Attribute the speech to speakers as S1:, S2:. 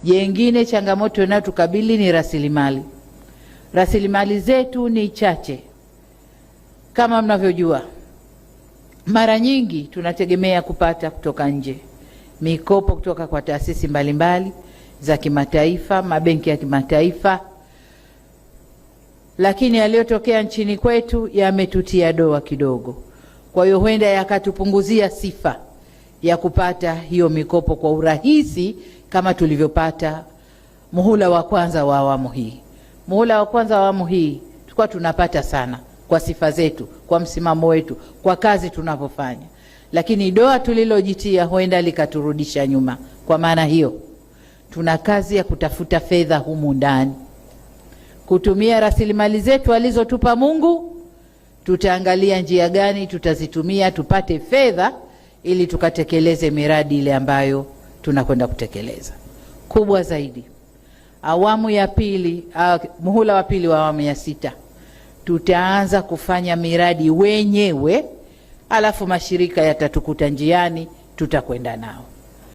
S1: Jengine, changamoto inayotukabili ni rasilimali. Rasilimali zetu ni chache. Kama mnavyojua, mara nyingi tunategemea kupata kutoka nje, mikopo kutoka kwa taasisi mbalimbali za kimataifa, mabenki ya kimataifa, lakini yaliyotokea nchini kwetu yametutia doa kidogo. Kwa hiyo huenda yakatupunguzia sifa ya kupata hiyo mikopo kwa urahisi kama tulivyopata muhula wa kwanza wa awamu hii. Muhula wa kwanza wa awamu hii tulikuwa tunapata sana kwa sifa zetu, kwa msimamo wetu, kwa kazi tunavyofanya, lakini doa tulilojitia huenda likaturudisha nyuma. Kwa maana hiyo, tuna kazi ya kutafuta fedha humu ndani, kutumia rasilimali zetu alizotupa Mungu. Tutaangalia njia gani tutazitumia tupate fedha ili tukatekeleze miradi ile ambayo tunakwenda kutekeleza. Kubwa zaidi, awamu ya pili, muhula wa pili wa awamu ya 6, tutaanza kufanya miradi wenyewe, alafu mashirika yatatukuta njiani, tutakwenda nao.